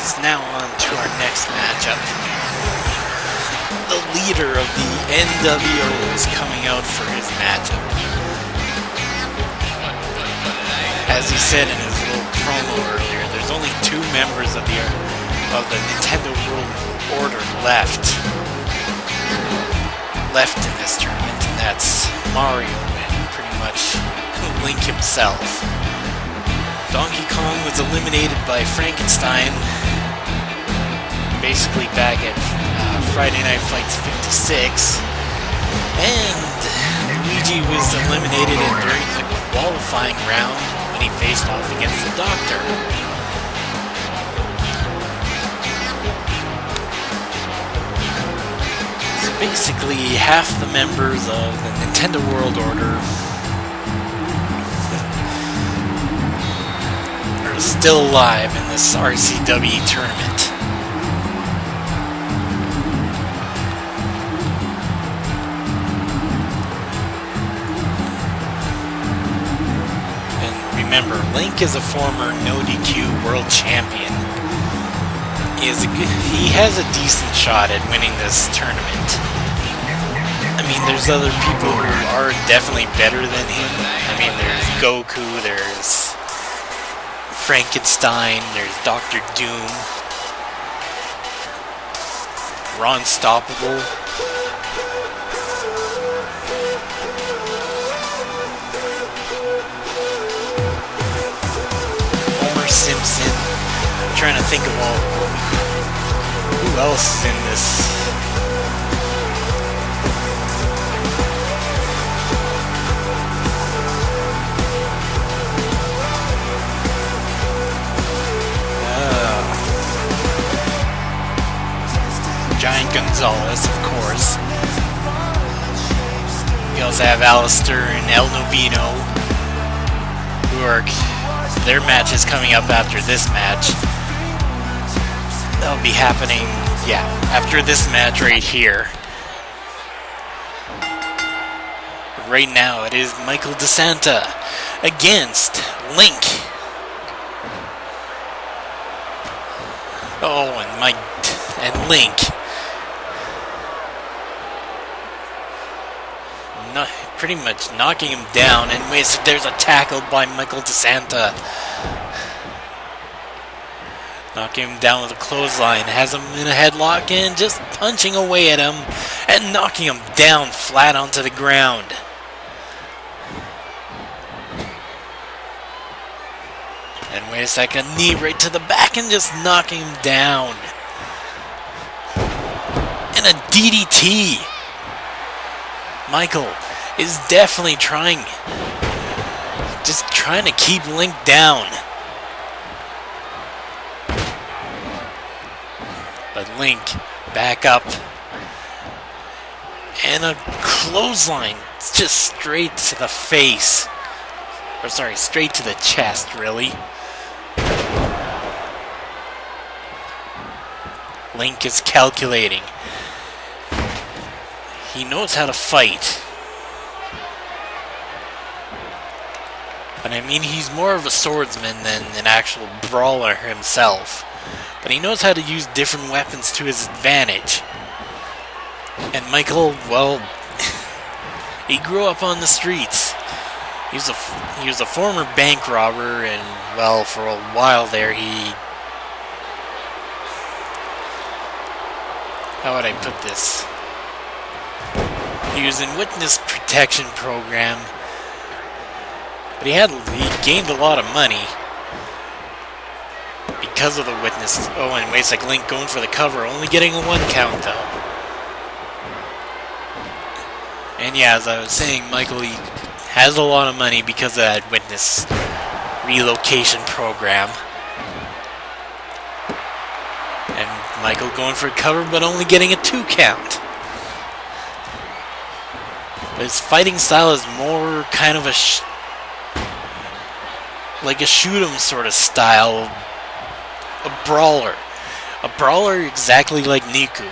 boys, now on to our next matchup. The leader of the NWO is coming out for his matchup. As he said in his little promo earlier, there's only 2 members of the Nintendo World Order left in this tournament, and that's Mario and pretty much Link himself. Donkey Kong was eliminated by Frankenstein, basically back at Friday Night Fights 56, and Luigi was eliminated during the qualifying round when he faced off against the Doctor. So basically, half the members of the Nintendo World Order still alive in this RCW tournament. And remember, Link is a former No DQ world champion. He has a decent shot at winning this tournament. I mean, there's other people who are definitely better than him. I mean, there's Goku, there's Frankenstein, there's Dr. Doom, Ron Stoppable, Homer Simpson. I'm trying to think of who else is in this. Giant Gonzalez, of course. We also have Alistair and El Novino, who are their match is coming up after this match. That'll be happening, yeah, after this match right here. But right now, it is Michael DeSanta against Link. Oh, and Link. Pretty much knocking him down, and there's a tackle by Michael DeSanta. Knocking him down with a clothesline, has him in a headlock, and just punching away at him, and knocking him down flat onto the ground. And wait a second, knee right to the back, and just knocking him down. And a DDT. Michael is definitely trying to keep Link down. But Link back up. And a clothesline just straight to the face. Or sorry, straight to the chest, really. Link is calculating. He knows how to fight. But I mean, he's more of a swordsman than an actual brawler himself. But he knows how to use different weapons to his advantage. And Michael, well, he grew up on the streets. He was a former bank robber, and, well, for a while there, how would I put this? He was in witness protection program, but he gained a lot of money because of the witness. Oh, and wait, like Link going for the cover, only getting a 1 count though. And yeah, as I was saying, Michael, he has a lot of money because of that witness relocation program. And Michael going for a cover, but only getting a 2 count. But his fighting style is more kind of a shoot 'em sort of style. A brawler. A brawler exactly like Niku.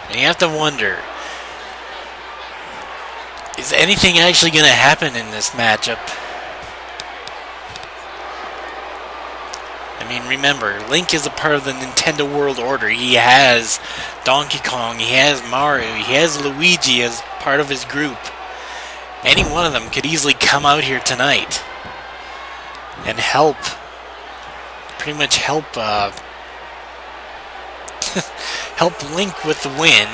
And you have to wonder, is anything actually going to happen in this matchup? I mean, remember, Link is a part of the Nintendo World Order. He has Donkey Kong, he has Mario, he has Luigi as part of his group. Any one of them could easily come out here tonight and help, pretty much help, help Link with the win.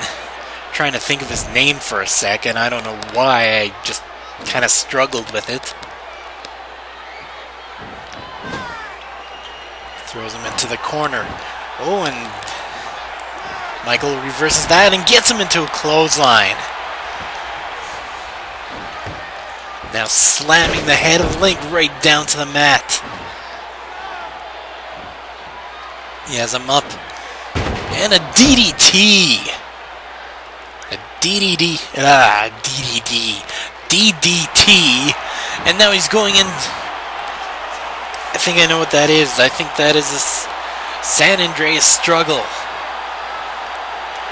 Trying to think of his name for a second. I don't know why, I just kind of struggled with it. Throws him into the corner. Oh, and Michael reverses that and gets him into a clothesline. Now slamming the head of Link right down to the mat. He has him up. And a DDT. A DDT. And now he's going in. I think I know what that is. I think that is this San Andreas struggle.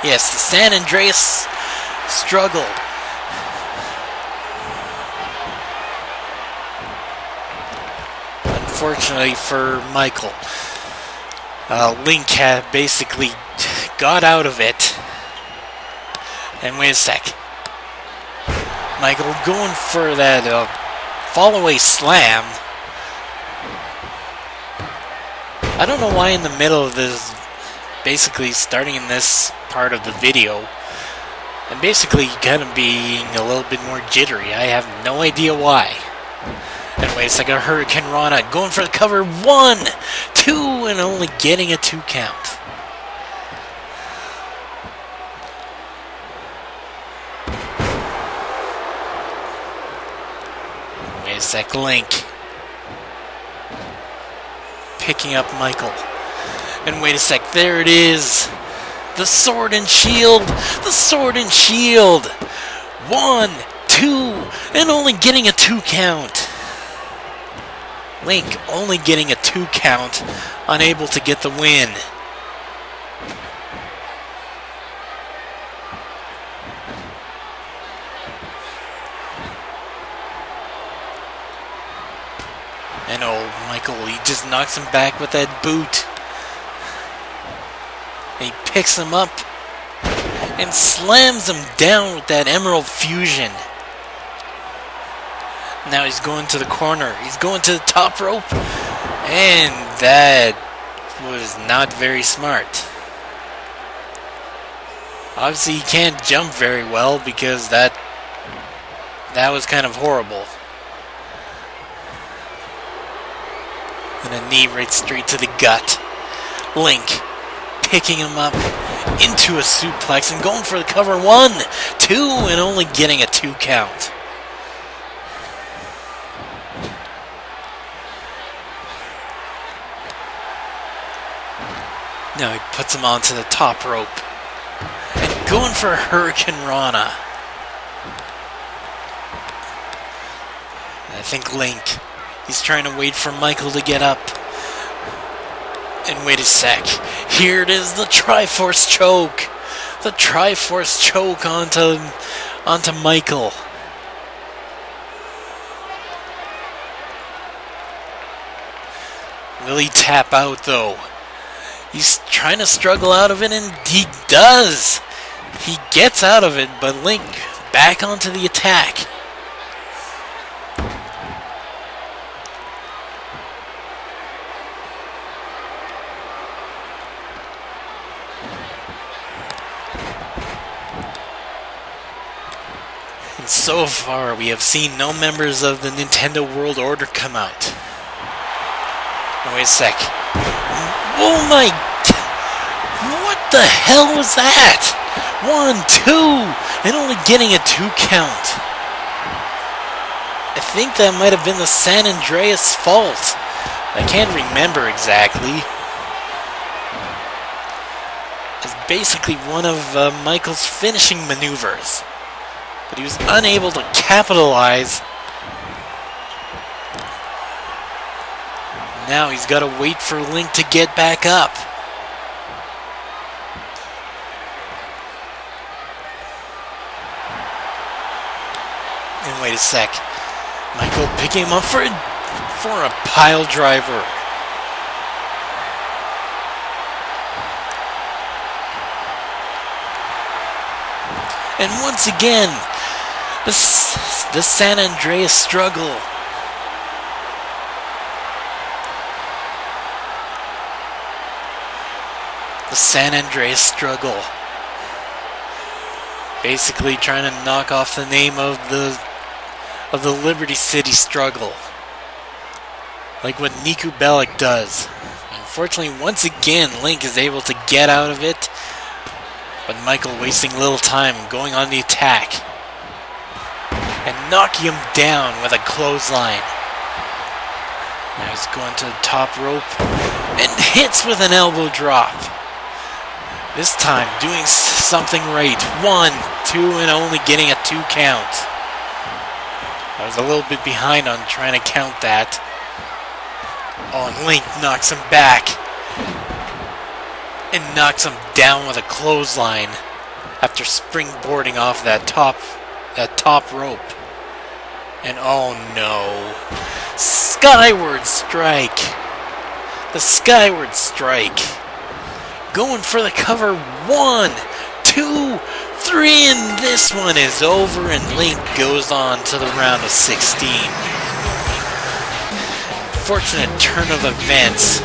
Yes, the San Andreas struggle. Unfortunately for Michael, Link had basically got out of it. And wait a sec. Michael going for that fall-away slam. I don't know why in the middle of this, basically starting in this part of the video, and basically kind of being a little bit more jittery. I have no idea why. Anyway, it's like a Hurricane Rana going for the cover. 1, 2, and only getting a 2 count. Wait a sec, Link. Picking up Michael. And wait a sec, there it is. The sword and shield. The sword and shield. 1, 2, and only getting a 2 count. Link only getting a 2 count, unable to get the win. And oh, Michael, he just knocks him back with that boot. And he picks him up and slams him down with that Emerald Fusion. Now he's going to the corner. He's going to the top rope. And that was not very smart. Obviously he can't jump very well because that was kind of horrible. And a knee right straight to the gut. Link picking him up into a suplex and going for the cover. 1, 2, and only getting a 2 count. Now he puts him onto the top rope. And going for a Hurricane Rana. I think Link, he's trying to wait for Michael to get up. And wait a sec. Here it is, the Triforce choke. The Triforce choke onto Michael. Will he tap out though? He's trying to struggle out of it, and he does. He gets out of it, but Link back onto the attack. And so far, we have seen no members of the Nintendo World Order come out. Oh, wait a sec. Oh my... What the hell was that? 1, 2, and only getting a 2 count. I think that might have been the San Andreas fault. I can't remember exactly. It's basically one of Michael's finishing maneuvers. But he was unable to capitalize. Now he's got to wait for Link to get back up. And wait a sec. Michael picking him up for a pile driver. And once again, the San Andreas struggle. The San Andreas struggle. Basically trying to knock off the name of the Liberty City struggle. Like what Niku Bellic does. Unfortunately, once again, Link is able to get out of it. But Michael wasting little time going on the attack. And knocking him down with a clothesline. Now he's going to the top rope. And hits with an elbow drop. This time doing something right. 1, 2, and only getting a 2 count. I was a little bit behind on trying to count that. Oh, and Link knocks him back. And knocks him down with a clothesline after springboarding off that top rope. And oh no. Skyward strike. The Skyward strike. Going for the cover. 1, 2, 3, and this one is over, and Link goes on to the round of 16. Fortunate turn of events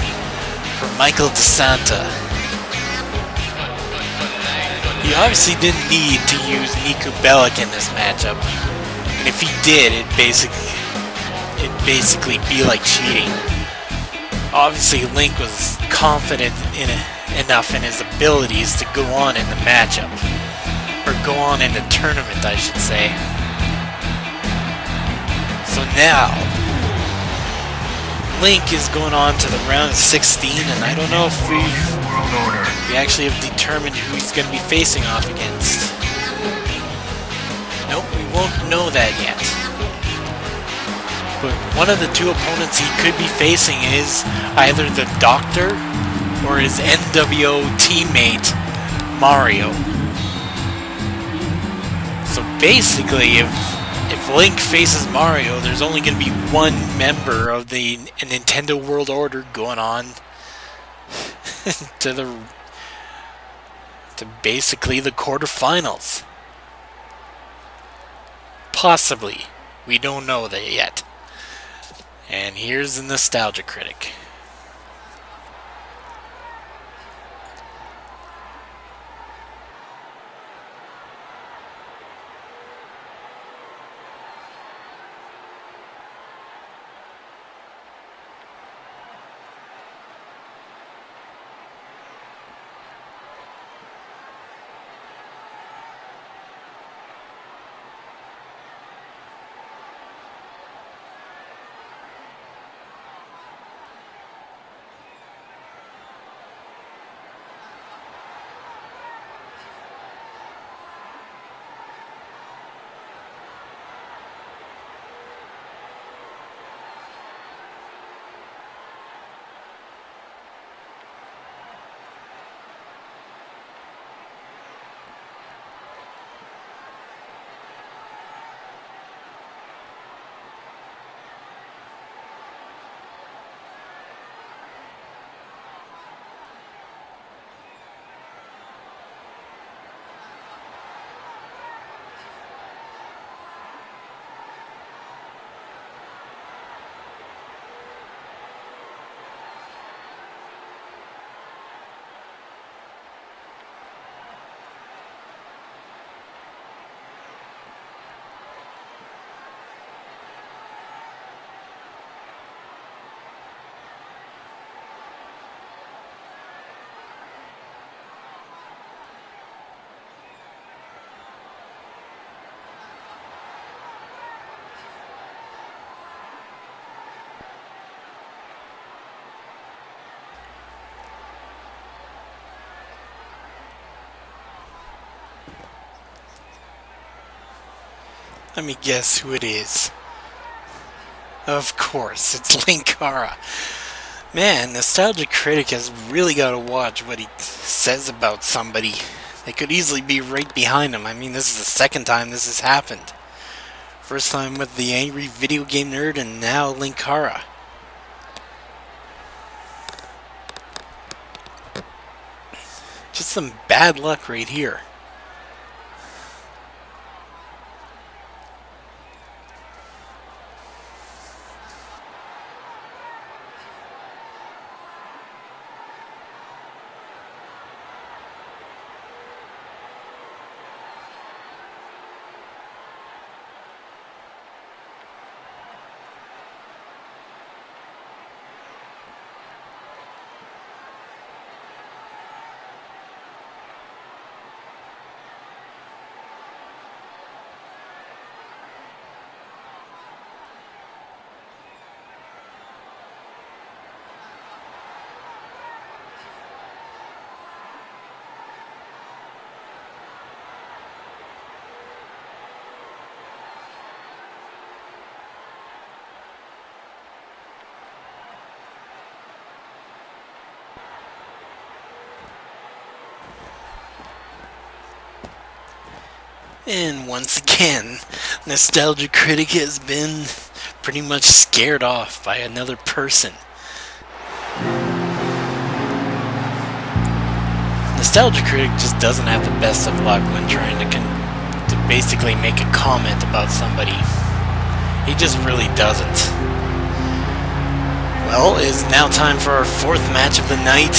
for Michael DeSanta. He obviously didn't need to use Niku Bellic in this matchup, and if he did, it'd basically be like cheating. Obviously, Link was confident enough in his abilities to go on in the matchup, or go on in the tournament, I should say. So now, Link is going on to the round of 16, and I don't know if we actually have determined who he's going to be facing off against. Nope, we won't know that yet. But one of the 2 opponents he could be facing is either the Doctor or his NWO teammate, Mario. So basically, if Link faces Mario, there's only going to be 1 member of the Nintendo World Order going on to basically the quarterfinals. Possibly. We don't know that yet. And here's the Nostalgia Critic. Let me guess who it is. Of course, it's Linkara. Man, Nostalgia Critic has really got to watch what he says about somebody. They could easily be right behind him. I mean, this is the second time this has happened. First time with the Angry Video Game Nerd, and now Linkara. Just some bad luck right here. And once again, Nostalgia Critic has been pretty much scared off by another person. Nostalgia Critic just doesn't have the best of luck when trying to basically make a comment about somebody. He just really doesn't. Well, it is now time for our fourth match of the night.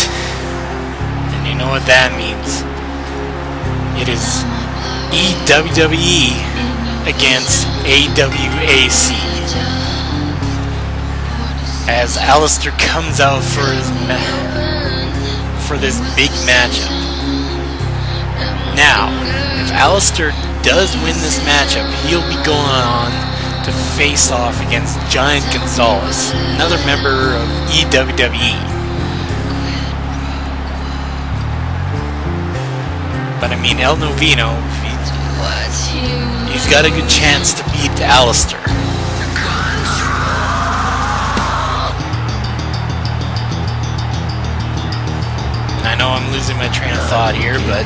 And you know what that means. It is EWWE against AWAC. As Aleister comes out for this big matchup. Now, if Aleister does win this matchup, he'll be going on to face off against Giant Gonzalez, another member of EWWE. But I mean, El Novino, he's got a good chance to beat Aleister. And I know I'm losing my train of thought here, but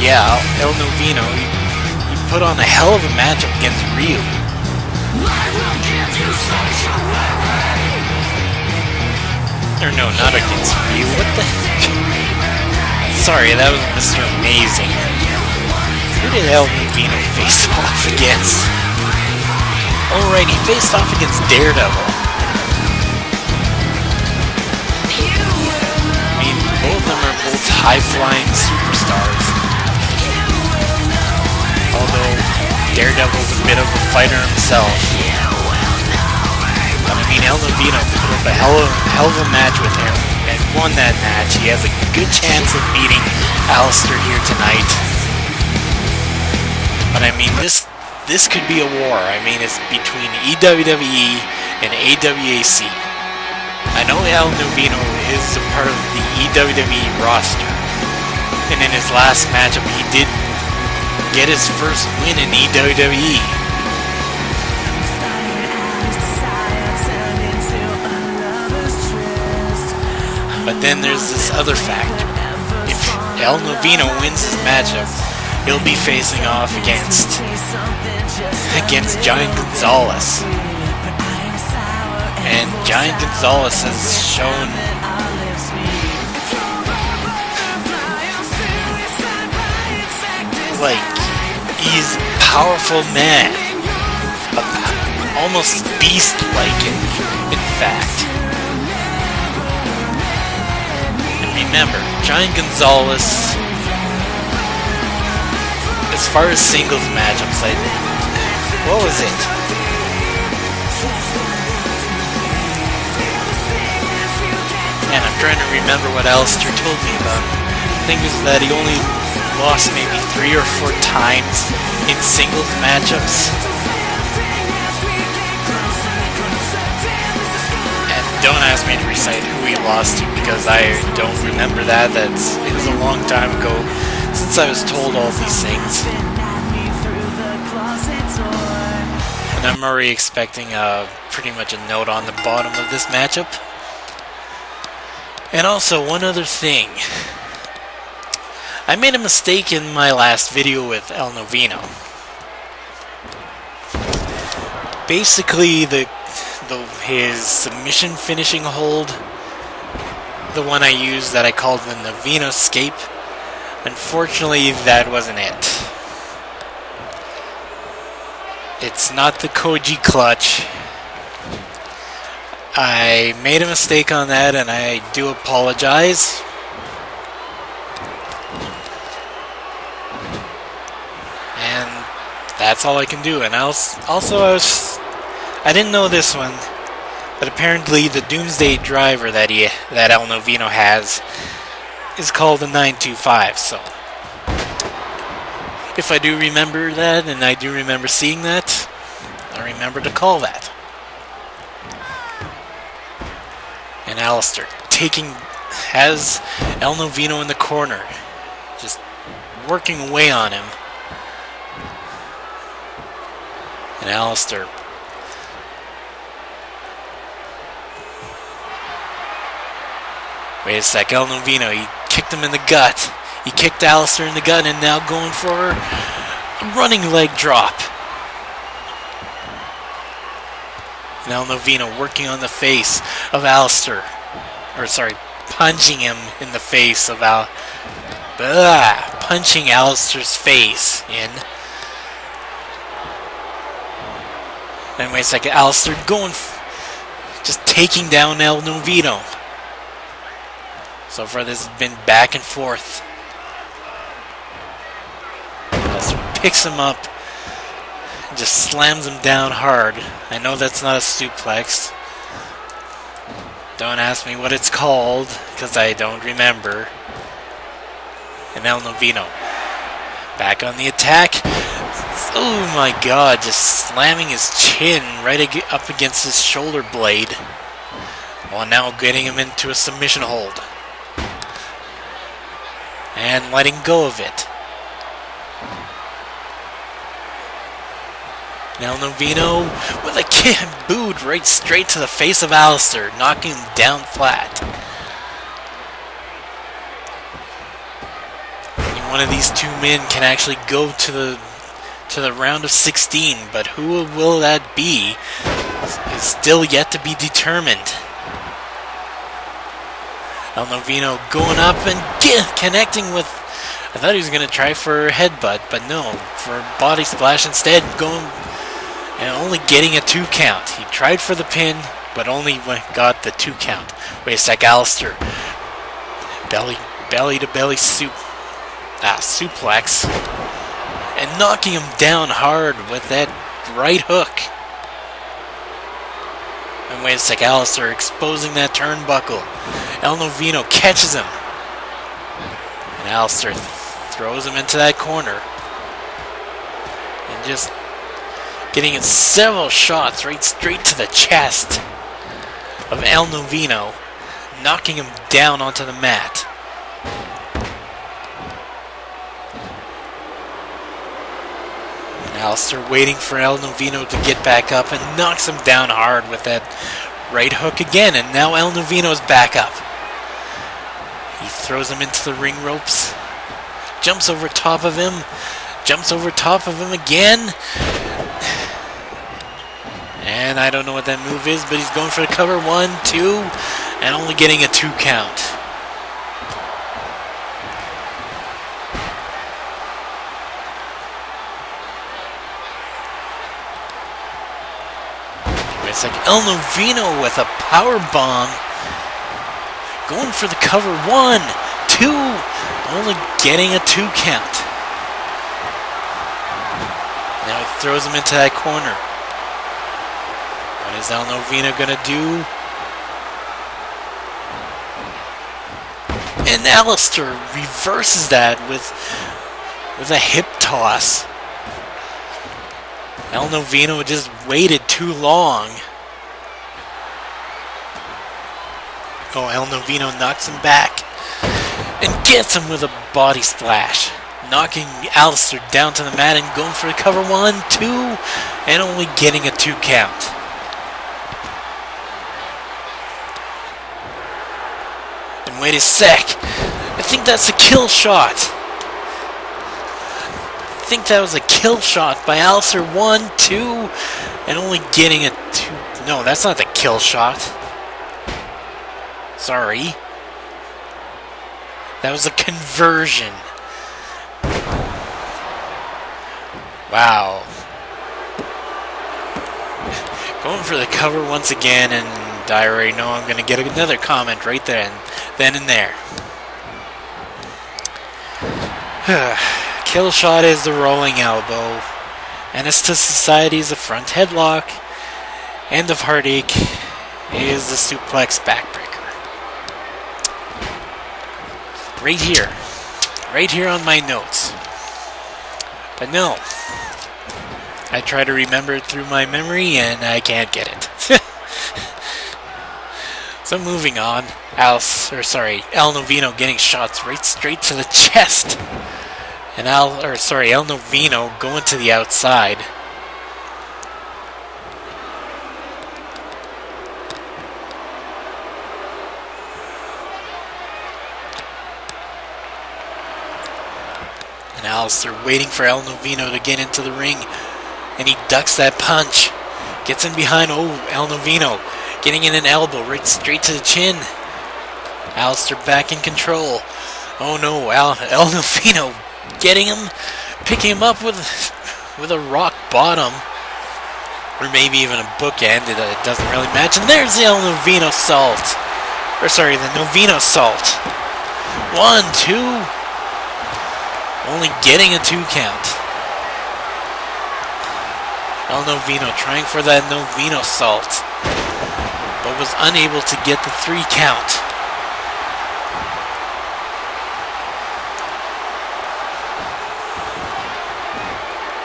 yeah, El Novino, he put on a hell of a matchup against Ryu. Or no, not against Ryu. What the heck? Sorry, that was Mr. Amazing. Who did El Novino face off against? Alright, he faced off against Daredevil. I mean, both of them are both high-flying superstars. Although Daredevil's a bit of a fighter himself. But I mean, El Novino put up a hell of a match with him and won that match. He has a good chance of beating Aleister here tonight. But I mean, this could be a war. I mean, it's between EWWE and AWAC. I know El Novino is a part of the EWWE roster. And in his last matchup, he did get his first win in EWWE. But then there's this other factor. If El Novino wins his matchup, he'll be facing off against Giant Gonzalez. And Giant Gonzalez has shown like he's a powerful man, almost beast-like in fact. And remember, Giant Gonzalez, as far as singles matchups, what was it? And I'm trying to remember what Aleister told me about him. The thing is that he only lost maybe 3 or 4 times in singles matchups. And don't ask me to recite who he lost to because I don't remember that. It was a long time ago since I was told all these things. And I'm already expecting pretty much a note on the bottom of this matchup. And also, one other thing. I made a mistake in my last video with El Novino. Basically, his submission finishing hold, the one I used that I called the Novino-scape, unfortunately, that wasn't it. It's not the Koji clutch. I made a mistake on that, and I do apologize. And that's all I can do. And I didn't know this one, but apparently the Doomsday driver that El Novino has is called the 925. So if I do remember that, and I do remember seeing that, I remember to call that. And Aleister has El Novino in the corner, just working away on him. And Aleister Wait a sec, El Novino, he kicked him in the gut. He kicked Alistair in the gut and now going for a running leg drop. And El Novino working on the face of Alistair. Or sorry, punching him in the face of punching Alistair's face in. Then wait a second, Alistair going, just taking down El Novino. So far this has been back and forth. Alistair picks him up and just slams him down hard. I know that's not a suplex. Don't ask me what it's called, because I don't remember. And El Novino back on the attack. Oh my god, just slamming his chin right up against his shoulder blade. While now getting him into a submission hold. And letting go of it. El Novino with a kick booed right straight to the face of Alistair, knocking him down flat. And one of these two men can actually go to the round of 16, but who will that be is still yet to be determined. El Novino going up and connecting with, I thought he was going to try for a headbutt, but no, for a body splash instead, going and only getting a 2 count. He tried for the pin, but only got the 2 count. Wait a sec, Alistair. Belly to belly suplex. And knocking him down hard with that right hook. And wait a sec, Alistair exposing that turnbuckle. El Novino catches him. And Alistair throws him into that corner. And just getting in several shots right straight to the chest of El Novino, knocking him down onto the mat. And Alistair waiting for El Novino to get back up and knocks him down hard with that right hook again, and now El Novino's back up. He throws him into the ring ropes, jumps over top of him again. And I don't know what that move is, but he's going for the cover. 1, 2, and only getting a 2 count. It's like El Novino with a power bomb. Going for the cover. 1, 2, only getting a 2 count. Now he throws him into that corner. What is El Novino gonna do? And Alistair reverses that with a hip toss. El Novino just waited too long. Oh, El Novino knocks him back and gets him with a body splash, knocking Alistair down to the mat and going for the cover. 1, 2, and only getting a 2 count. And wait a sec, I think that's a kill shot. I think that was a kill shot by Alistair. 1, 2, and only getting a 2. No, that's not the kill shot. Sorry. That was a conversion. Wow. Going for the cover once again, and I already know I'm going to get another comment right then and there. Kill shot is the rolling elbow. Menace to Society is the front headlock. End of Heartache is the suplex backbreaker. Right here on my notes. But no, I try to remember it through my memory and I can't get it. So moving on, El Novino getting shots right straight to the chest. And El Novino going to the outside. And Alistair waiting for El Novino to get into the ring. And he ducks that punch. Gets in behind, El Novino. Getting in an elbow right straight to the chin. Alistair back in control. Oh no, El Novino getting him. Picking him up with a rock bottom. Or maybe even a bookend. It doesn't really match. And there's the El Novino salt. Or sorry, the Novino salt. 1, 2. Only getting a 2 count. El Novino trying for that Novino salt, but was unable to get the 3 count.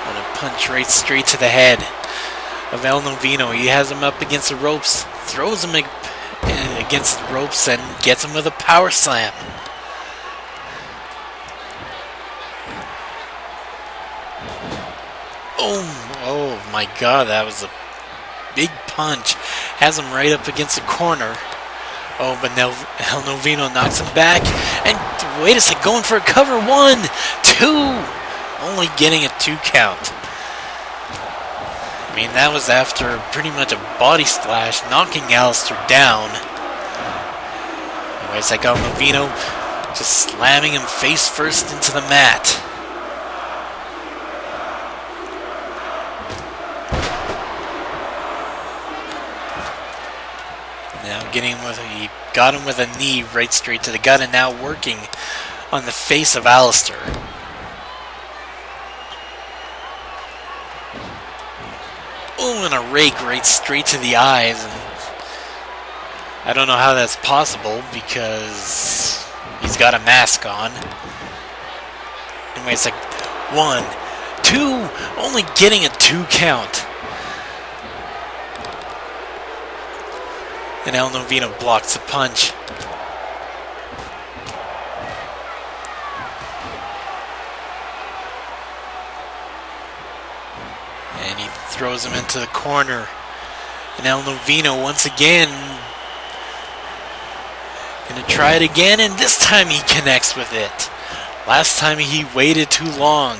And a punch right straight to the head of El Novino. He has him up against the ropes, throws him against the ropes, and gets him with a power slam. Oh my god, that was a big punch. Has him right up against the corner. Oh, but El Novino knocks him back. And wait a second, going for a cover. 1, 2. Only getting a 2 count. I mean, that was after pretty much a body splash, knocking Alistair down. Anyways, like El Novino just slamming him face first into the mat. Now he got him with a knee right straight to the gut, and now working on the face of Alistair. Oh, and a rake right straight to the eyes. And I don't know how that's possible because he's got a mask on. Anyway, it's like 1, 2, only getting a 2 count. And El Novino blocks the punch. And he throws him into the corner. And El Novino once again gonna try it again, and this time he connects with it. Last time he waited too long.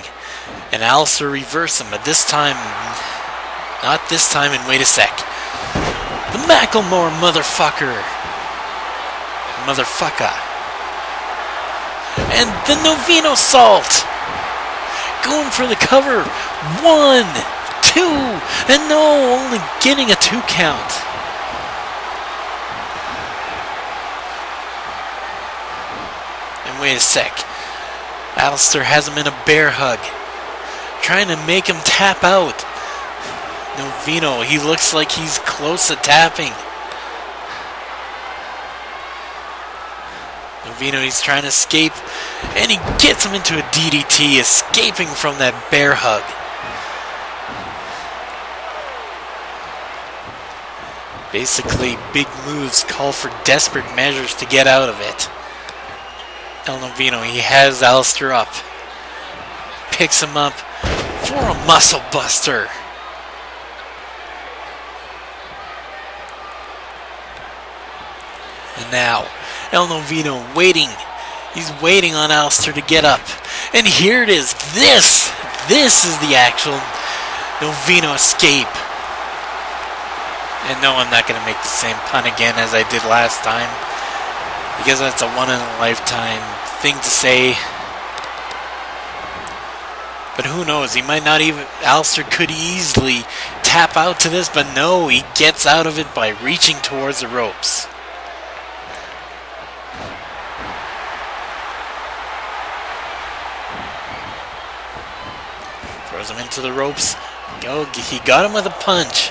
And Alistair reversed him, but this time, not this time, and wait a sec. The Macklemore motherfucker. And the Novino salt. Going for the cover. 1, 2. And no, only getting a 2 count. And wait a sec. Alistair has him in a bear hug. Trying to make him tap out. Novino, he looks like he's close to tapping. Novino, he's trying to escape, and he gets him into a DDT, escaping from that bear hug. Basically, big moves call for desperate measures to get out of it. El Novino, he has Alistair up. Picks him up for a muscle buster. And now, El Novino waiting. He's waiting on Alistair to get up. And here it is. This is the actual Novino escape. And no, I'm not going to make the same pun again as I did last time. Because that's a one-in-a-lifetime thing to say. But who knows? He might not even... Alistair could easily tap out to this. But no, he gets out of it by reaching towards the ropes. Throws him into the ropes. He got him with a punch.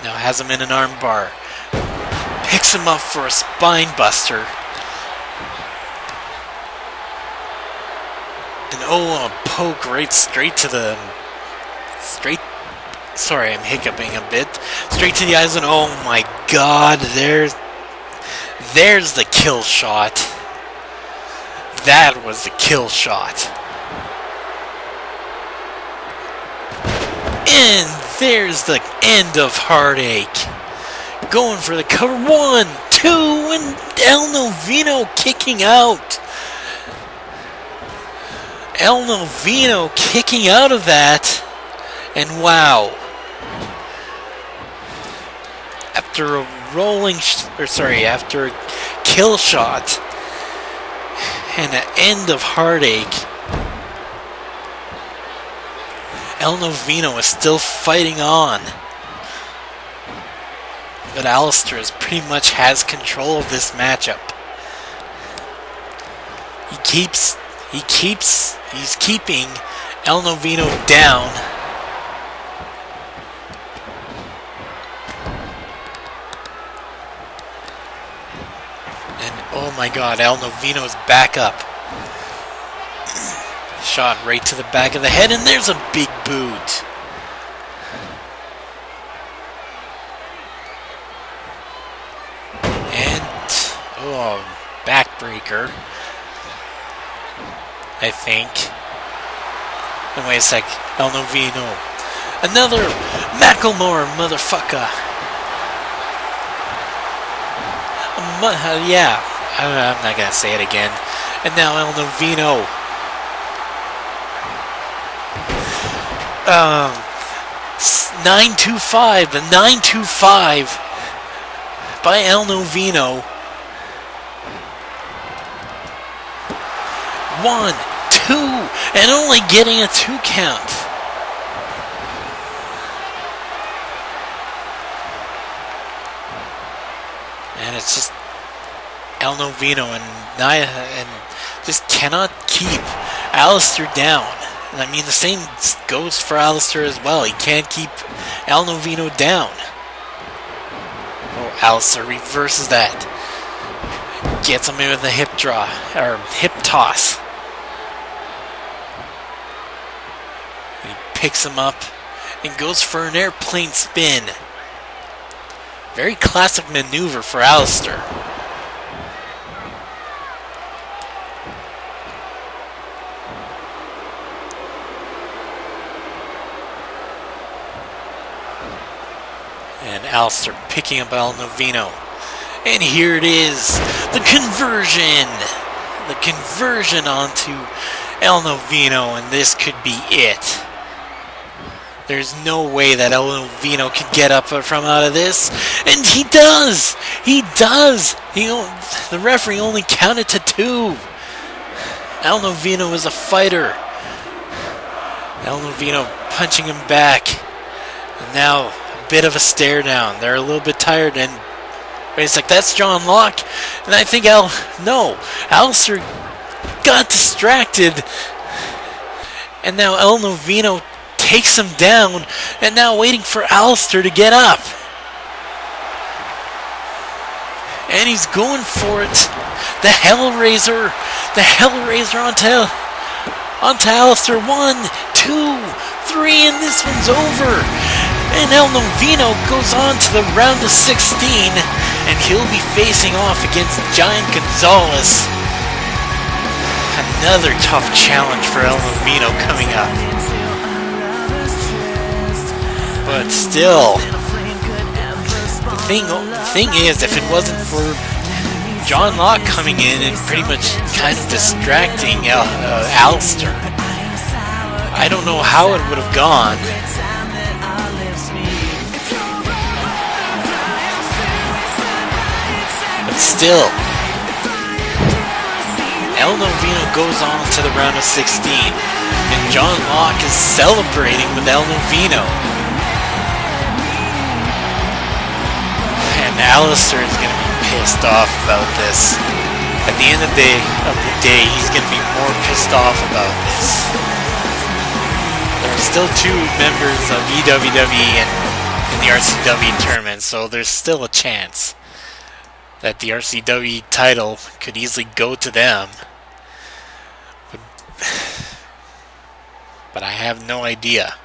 Now has him in an arm bar. Picks him up for a spine buster. And a poke right straight to the... Sorry, I'm hiccuping a bit. Straight to the eyes, and oh my god, there's the kill shot. That was the kill shot. And there's the end of Heartache. going for the cover. 1, 2, and El Novino kicking out. El Novino kicking out of that. And wow. After a after a kill shot and an end of heartache, El Novino is still fighting on. But Aleister pretty much has control of this matchup. He's keeping El Novino down. And oh my god, El Novino is back up. Shot right to the back of the head, and there's a big boot. Oh, backbreaker, I think. And wait a sec, El Novino. Another Macklemore, motherfucker. Yeah, I'm not gonna say it again. And now El Novino. 925, the 925 by El Novino. 1, 2, and only getting a 2 count. And it's just El Novino and just cannot keep Aleister down. And I mean, the same goes for Aleister as well. He can't keep El Novino down. Oh, Aleister reverses that. Gets him in with a hip draw, or hip toss. He picks him up and goes for an airplane spin. Very classic maneuver for Aleister. And Aleister picking up El Novino. And here it is, the conversion! The conversion onto El Novino, and this could be it. There's no way that El Novino can get up from out of this, and he does! He does! The referee only counted to 2. El Novino is a fighter. El Novino punching him back. And now a bit of a stare down. They're a little bit tired, and wait a sec, that's John Locke. And I think Aleister got distracted. And now El Novino takes him down, and now waiting for Aleister to get up. And he's going for it. The Hellraiser onto Aleister. 1, 2, 3, and this one's over. And El Novino goes on to the round of 16, and he'll be facing off against Giant Gonzalez. Another tough challenge for El Novino coming up. But still, the thing is, if it wasn't for John Locke coming in and pretty much kind of distracting Aleister, I don't know how it would have gone. But still, El Novino goes on to the round of 16, and John Locke is celebrating with El Novino. And Aleister is going to be pissed off about this. At the end of the day, he's going to be more pissed off about this. There are still 2 members of EWW in the RCW tournament, so there's still a chance that the RCW title could easily go to them. But I have no idea.